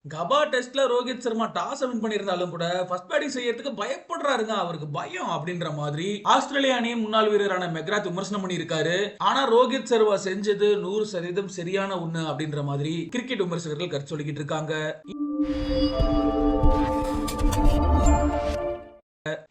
கபா டெஸ்ட்ல Rohit Sharma toss win பண்ணியிருந்தாலும் கூட ஃபர்ஸ்ட் பேட்டிங் செய்யறதுக்கு பயப்படுறாருங்க. அவருக்கு பயம் அப்படின்ற மாதிரி ஆஸ்திரேலிய அணியின் முன்னாள் வீரரான மெக்ராத் விமர்சனம் பண்ணியிருக்காரு. ஆனா ரோஹித் சர்மா செஞ்சது 100% சரியான ஒண்ணு அப்படின்ற மாதிரி கிரிக்கெட் விமர்சகர்கள் கருத்து சொல்லிக்கிட்டு இருக்காங்க.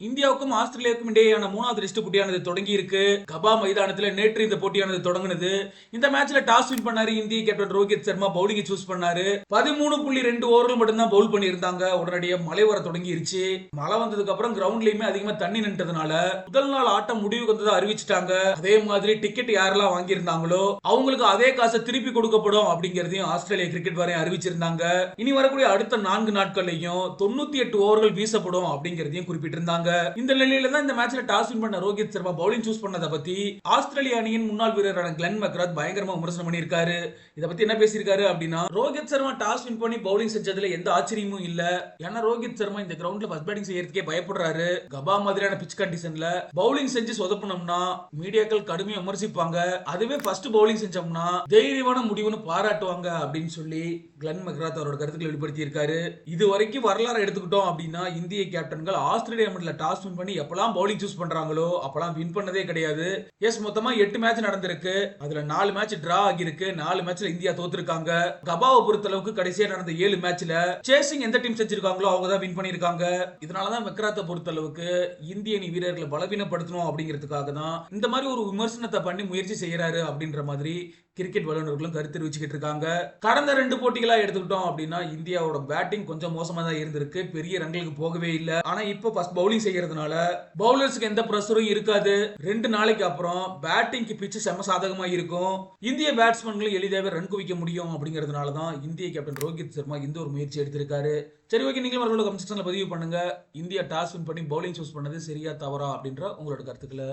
இந்தியாவுக்கும் ஆஸ்திரேலியாவுக்கும் இடையேயான மூணாவது டெஸ்ட் போட்டியானது தொடங்கி இருக்கு. கபா மைதானத்தில் நேற்று இந்த போட்டியானது தொடங்கினது. இந்த மேட்ச்ல டாஸ் வின் பண்ணாரு இந்திய captain Rohit Sharma. Bowling choose பண்ணாரு. 13.2 ஓவர்கள் மட்டும் தான் பவுல் பண்ணியிருந்தாங்க. உடனடியாக மழை வர தொடங்கிருச்சு. மழை வந்ததுக்கு அப்புறம் கிரவுண்ட்லயுமே அதிகமா தண்ணி நின்றதுனால முதல் நாள் ஆட்டம் முடிவுக்கு வந்ததை அறிவிச்சிட்டாங்க. அதே மாதிரி டிக்கெட் யாரெல்லாம் வாங்கியிருந்தாங்களோ அவங்களுக்கு அதே காசை திருப்பி கொடுக்கப்படும் அப்படிங்கறதையும் ஆஸ்திரேலிய கிரிக்கெட் வாரியம் அறிவிச்சிருந்தாங்க. இனி வரக்கூடிய அடுத்த 4 நாட்கள்லையும் 98 ஓவர்கள் வீசப்படும் அப்படிங்கறதையும் குறிப்பிட்டிருந்தாங்க. இந்த நிலையில தான் இந்த மேட்ச்ல டாஸ் வின் பண்ண ரோஹித் சர்மா பவுலிங் சூஸ் பண்ணத பத்தி ஆஸ்திரேலிய அணியின் முன்னாள் வீரரான கிளென் மெக்ராத் பயங்கரமா விமர்சனம் பண்ணியிருக்காரு. இத பத்தி என்ன பேசியிருக்காரு அப்படின்னா, ரோஹித் சர்மா டாஸ் வின் பண்ணி பவுலிங் செஞ்சதுல எந்த ஆச்சரியமும் இல்ல. ஏன்னா ரோஹித் சர்மா இந்த கிரவுண்ட்ல ஃபர்ஸ்ட் பேட்டிங் செய்யறதுக்கே பயப்படுறாரு. கபா மாதிரியான பிட்ச் கண்டிஷன்ல பவுலிங் செஞ்சு சொதப்பனோம்னா மீடியாக்கள் கடுமையா விமர்சிப்பாங்க. அதுவே ஃபர்ஸ்ட் பவுலிங் செஞ்சோம்னா தைரியமான முடிவுன்னு பாராட்டுவாங்க அப்படின்னு சொல்லி கிளென் மெக்ராத் அவரோட கருத்துக்களை வெளிப்படுத்தி இருக்காரு. இது வரைக்கும் வரலாறு எடுத்துக்கிட்டோம் அப்படின்னா இந்திய கேப்டன்கள் ஆஸ்திரேலியா மண்ணில் டாஸ் வின் பண்ணி எப்பலாம் பவுலிங் சூஸ் பண்றாங்களோ அப்பலாம் வின் பண்ணதே கிடையாது. எஸ், மொத்தமா 8 மேட்ச் நடந்திருக்கு. அதுல 4 மேட்ச் டிரா ஆகிருக்கு. 4 மேட்ச்ல இந்தியா தோத்துருக்காங்க. கபாவை பொறுத்த அளவுக்கு கடைசியா நடந்த 7 மேட்ச்ல சேசிங் எந்த டீம் செஞ்சிருக்காங்களோ அவங்க தான் வின் பண்ணிருக்காங்க. இதனாலதான் மெக்ராத்தை பொறுத்த அளவுக்கு இந்திய அணி வீரர்களை பலவீனப்படுத்தணும் அப்படிங்கிறதுக்காக தான் இந்த மாதிரி ஒரு விமர்சனத்தை பண்ணி முயற்சி செய்யறாரு அப்படின்ற மாதிரி கிரிக்கெட் வல்லுநர்களும் கருத்து தெரிவிச்சுக்கிட்டு இருக்காங்க. கடந்த 2 போட்டிகளா எடுத்துக்கிட்டோம் அப்படின்னா இந்தியாவோட பேட்டிங் கொஞ்சம் மோசமா தான் இருந்திருக்கு. பெரிய ரன்களுக்கு போகவே இல்லை. ஆனா இப்போ ஃபர்ஸ்ட் பவுலிங் செய்யறதுனால பவுலர்ஸ்க்கு எந்த பிரஷரும் இருக்காது. 2 நாளைக்கு அப்புறம் பேட்டிங்க்கு பிச்சு செம சாதகமா இருக்கும். இந்திய பேட்ஸ்மேன்களும் எளிதாவே ரன் குவிக்க முடியும் அப்படிங்கிறதுனால தான் இந்திய கேப்டன் ரோஹித் சர்மா இந்த ஒரு முயற்சி எடுத்திருக்காரு. சரி, ஓகே, நீங்களும் அவர்களோட கமெண்ட் செக்ஷன்ல பதிவு பண்ணுங்க. இந்தியா டாஸ் வின் பண்ணி பவுலிங் சூஸ் பண்ணது சரியா தவறா அப்படின்ற உங்களோட கருத்துக்களை